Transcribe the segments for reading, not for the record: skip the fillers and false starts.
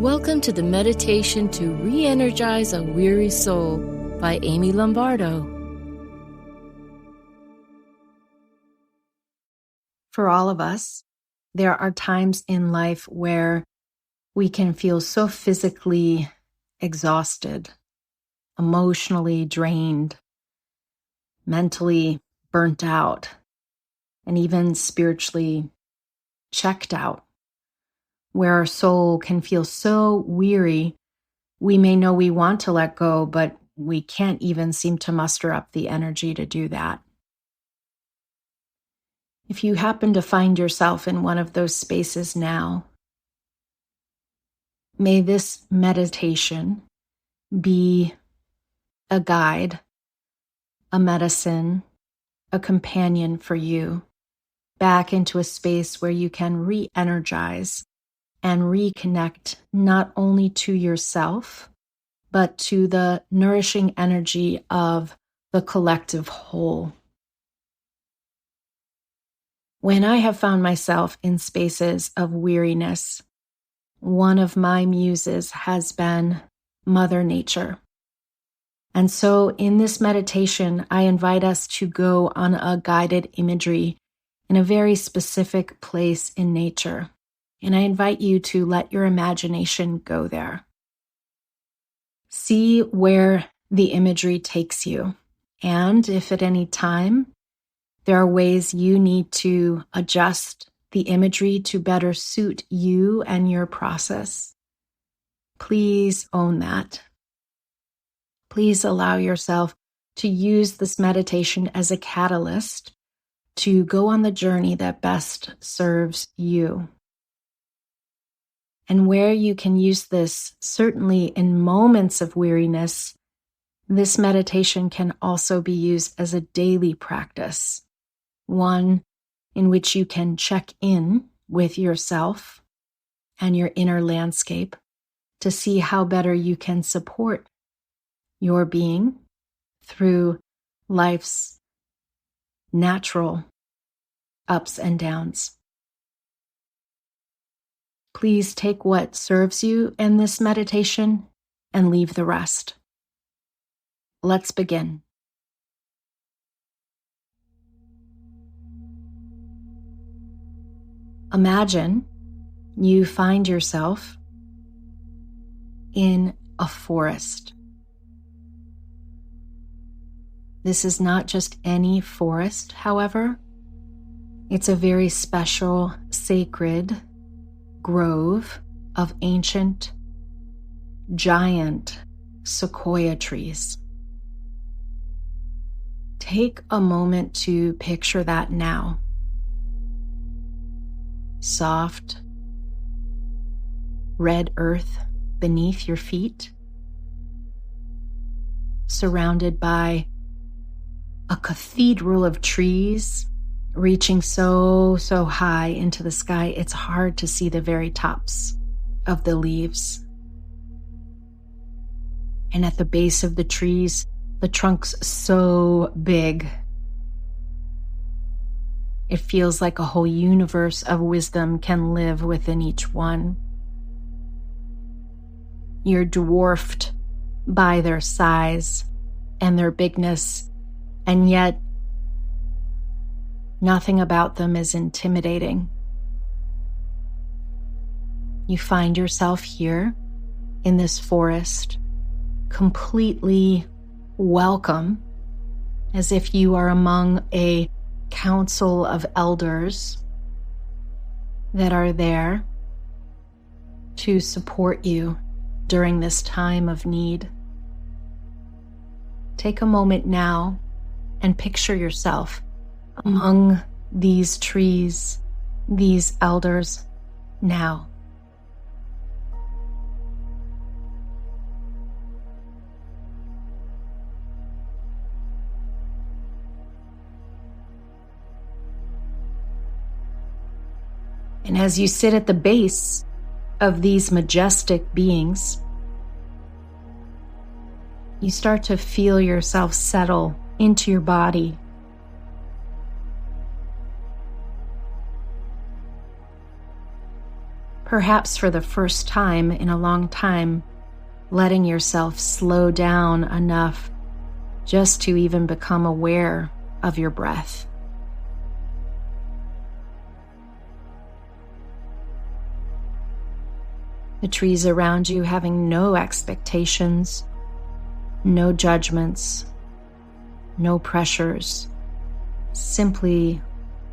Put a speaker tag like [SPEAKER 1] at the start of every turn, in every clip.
[SPEAKER 1] Welcome to the meditation to Re-Energize a Weary Soul by Amy Lombardo.
[SPEAKER 2] For all of us, there are times in life where we can feel so physically exhausted, emotionally drained, mentally burnt out, and even spiritually checked out, where our soul can feel so weary, we may know we want to let go, but we can't even seem to muster up the energy to do that. If you happen to find yourself in one of those spaces now, may this meditation be a guide, a medicine, a companion for you back into a space where you can re-energize and reconnect not only to yourself, but to the nourishing energy of the collective whole. When I have found myself in spaces of weariness, one of my muses has been Mother Nature. And so in this meditation, I invite us to go on a guided imagery in a very specific place in nature. And I invite you to let your imagination go there. See where the imagery takes you. And if at any time there are ways you need to adjust the imagery to better suit you and your process, please own that. Please allow yourself to use this meditation as a catalyst to go on the journey that best serves you. And where you can use this, certainly in moments of weariness, this meditation can also be used as a daily practice, one in which you can check in with yourself and your inner landscape to see how better you can support your being through life's natural ups and downs. Please take what serves you in this meditation and leave the rest. Let's begin. Imagine you find yourself in a forest. This is not just any forest, however. It's a very special, sacred grove of ancient, giant sequoia trees. Take a moment to picture that now. Soft, red earth beneath your feet, surrounded by a cathedral of trees reaching so high into the sky, it's hard to see the very tops of the leaves. And at the base of the trees, the trunks so big. It feels like a whole universe of wisdom can live within each one. You're dwarfed by their size and their bigness, and yet nothing about them is intimidating. You find yourself here in this forest, completely welcome, as if you are among a council of elders that are there to support you during this time of need. Take a moment now and picture yourself among these trees, these elders now. And as you sit at the base of these majestic beings, you start to feel yourself settle into your body. perhaps for the first time in a long time, letting yourself slow down enough just to even become aware of your breath. The trees around you having no expectations, no judgments, no pressures, simply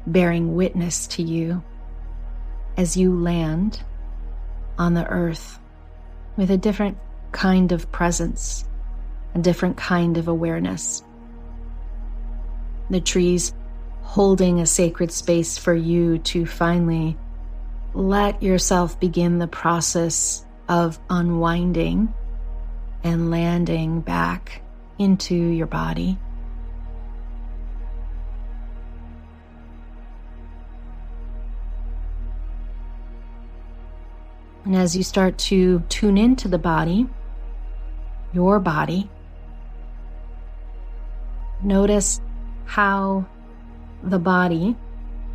[SPEAKER 2] bearing witness to you as you land on the earth with a different kind of presence, a different kind of awareness. The trees holding a sacred space for you to finally let yourself begin the process of unwinding and landing back into your body. And as you start to tune into the body, your body, notice how the body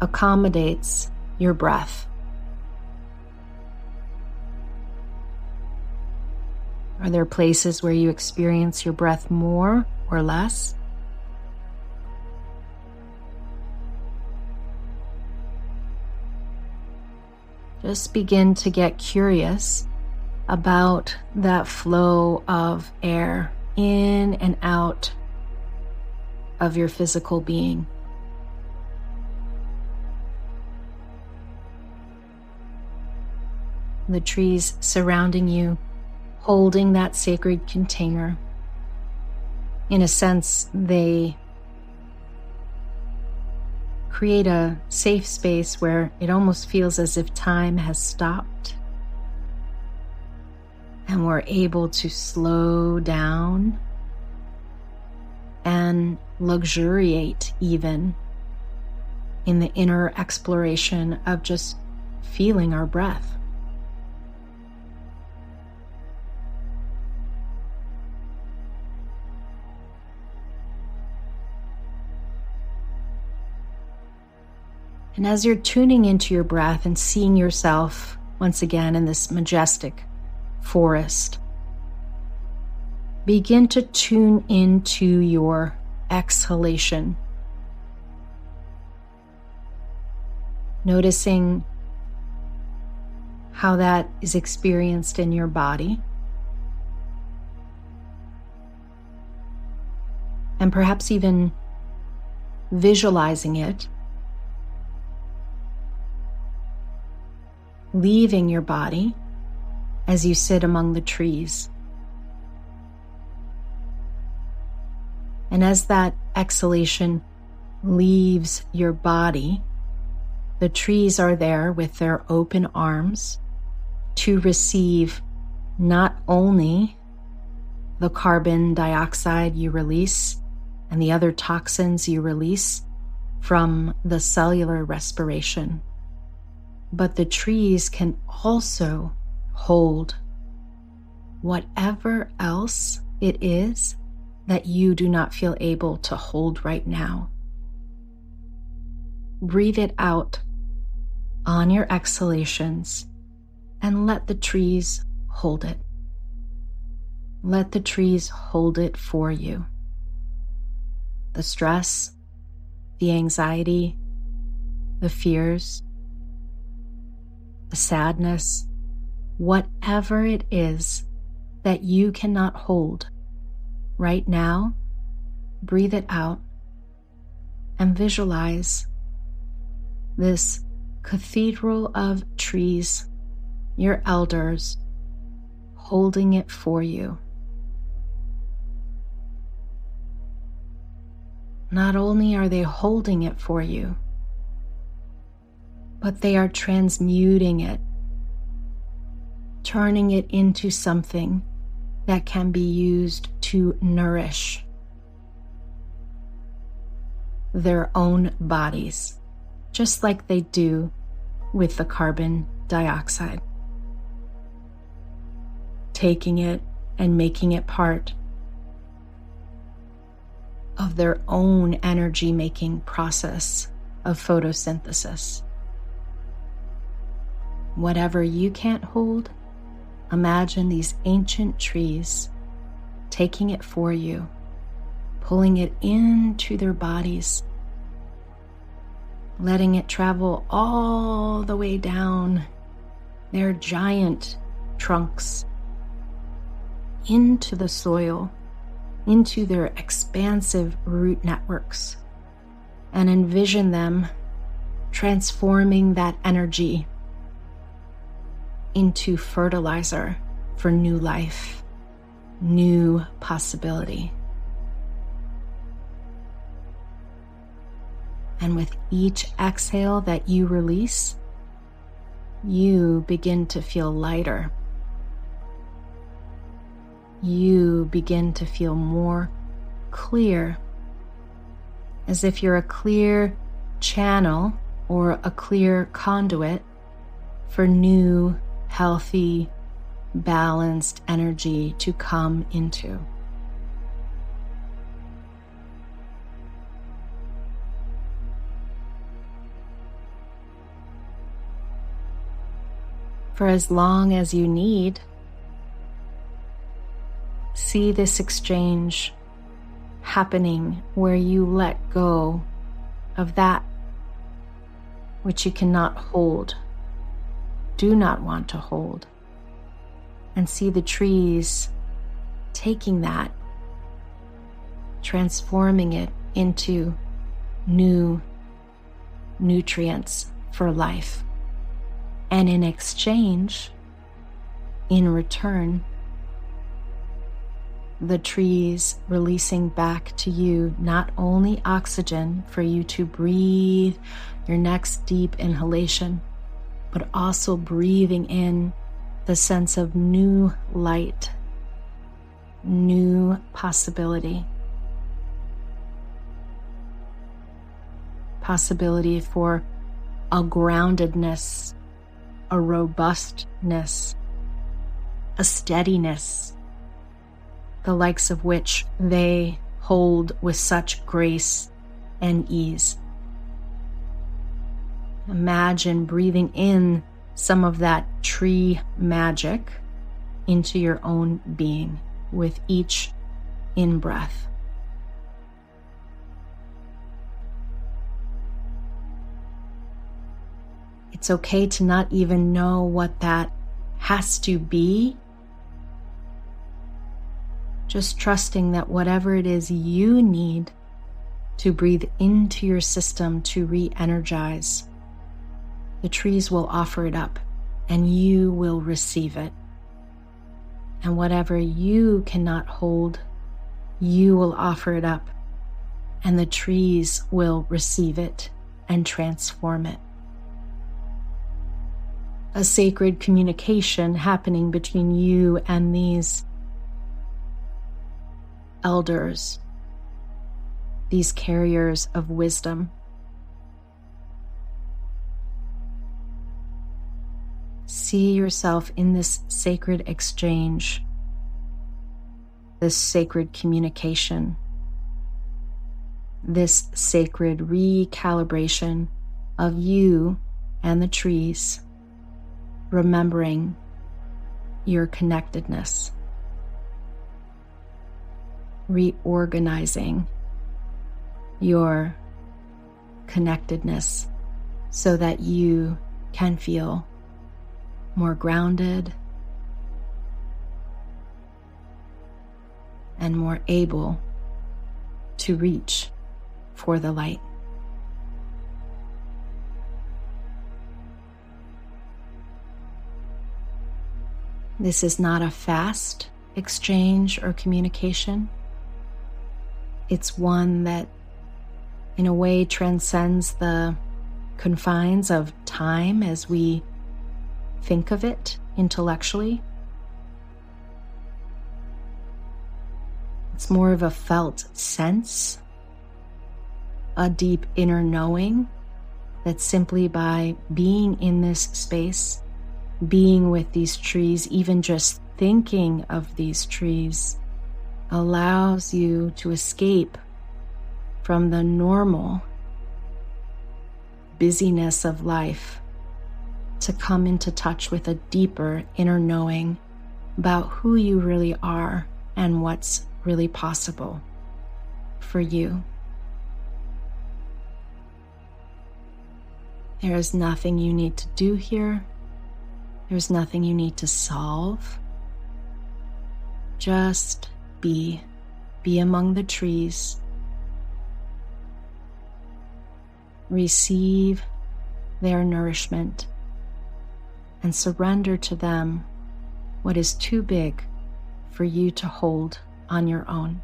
[SPEAKER 2] accommodates your breath. Are there places where you experience your breath more or less? Just begin to get curious about that flow of air in and out of your physical being. The trees surrounding you, holding that sacred container. In a sense, they create a safe space where it almost feels as if time has stopped and we're able to slow down and luxuriate even in the inner exploration of just feeling our breath. And as you're tuning into your breath and seeing yourself once again in this majestic forest, begin to tune into your exhalation. Noticing how that is experienced in your body. And perhaps even visualizing it leaving your body as you sit among the trees. And as that exhalation leaves your body, the trees are there with their open arms to receive not only the carbon dioxide you release and the other toxins you release from the cellular respiration, but the trees can also hold whatever else it is that you do not feel able to hold right now. Breathe it out on your exhalations and let the trees hold it. Let the trees hold it for you. The stress, the anxiety, the fears, the sadness, whatever it is that you cannot hold right now, breathe it out and visualize this cathedral of trees, your elders, holding it for you. Not only are they holding it for you, but they are transmuting it, turning it into something that can be used to nourish their own bodies, just like they do with the carbon dioxide. Taking it and making it part of their own energy-making process of photosynthesis. Whatever you can't hold, imagine these ancient trees taking it for you, pulling it into their bodies, letting it travel all the way down their giant trunks into the soil, into their expansive root networks, and envision them transforming that energy into fertilizer for new life, new possibility. And with each exhale that you release, you begin to feel lighter. You begin to feel more clear, as if you're a clear channel or a clear conduit for new, healthy, balanced energy to come into. For as long as you need, see this exchange happening where you let go of that which you cannot hold, do not want to hold, and see the trees taking that, transforming it into new nutrients for life. And in exchange, in return, the trees releasing back to you not only oxygen for you to breathe your next deep inhalation, but also breathing in the sense of new light, new possibility. Possibility for a groundedness, a robustness, a steadiness, the likes of which they hold with such grace and ease. Imagine breathing in some of that tree magic into your own being with each in-breath. It's okay to not even know what that has to be. Just trusting that whatever it is you need to breathe into your system to re-energize, the trees will offer it up and you will receive it. And whatever you cannot hold, you will offer it up and the trees will receive it and transform it. A sacred communication happening between you and these elders, these carriers of wisdom. See yourself in this sacred exchange, this sacred communication, this sacred recalibration of you and the trees, remembering your connectedness, reorganizing your connectedness so that you can feel more grounded and more able to reach for the light. This is not a fast exchange or communication. It's one that, in a way, transcends the confines of time as we think of it intellectually. It's more of a felt sense, a deep inner knowing that simply by being in this space, being with these trees, even just thinking of these trees, allows you to escape from the normal busyness of life to come into touch with a deeper inner knowing about who you really are and what's really possible for you. There is nothing you need to do here. There's nothing you need to solve. Just be. Be among the trees. Receive their nourishment and surrender to them what is too big for you to hold on your own.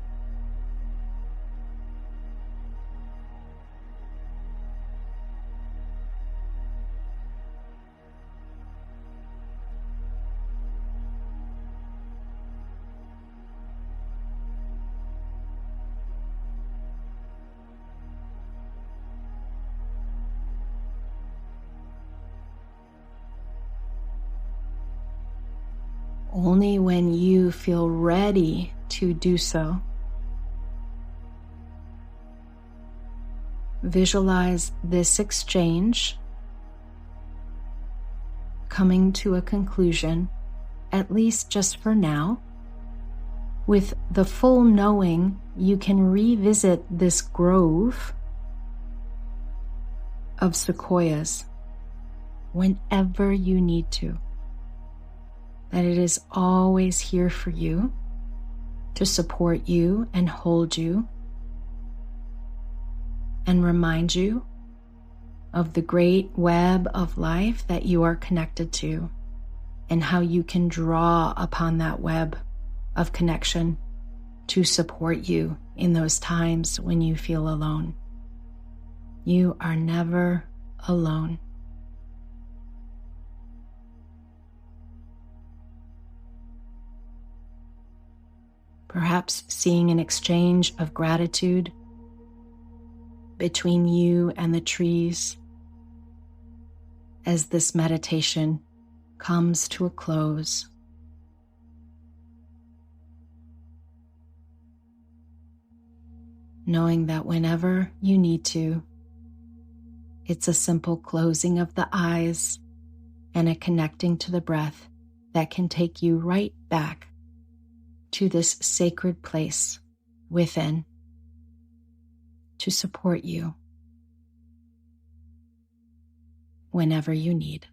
[SPEAKER 2] Only when you feel ready to do so, visualize this exchange coming to a conclusion, at least just for now. With the full knowing, you can revisit this grove of sequoias whenever you need to. That it is always here for you to support you and hold you and remind you of the great web of life that you are connected to and how you can draw upon that web of connection to support you in those times when you feel alone. You are never alone. Perhaps seeing an exchange of gratitude between you and the trees as this meditation comes to a close. Knowing that whenever you need to, it's a simple closing of the eyes and a connecting to the breath that can take you right back to this sacred place within to support you whenever you need.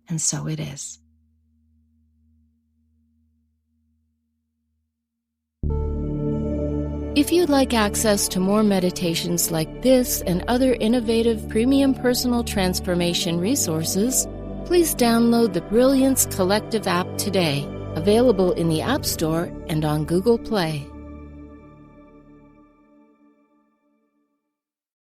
[SPEAKER 2] And so it is.
[SPEAKER 1] If you'd like access to more meditations like this and other innovative premium personal transformation resources, please download the Brilliance Collective app today, available in the App Store and on Google Play.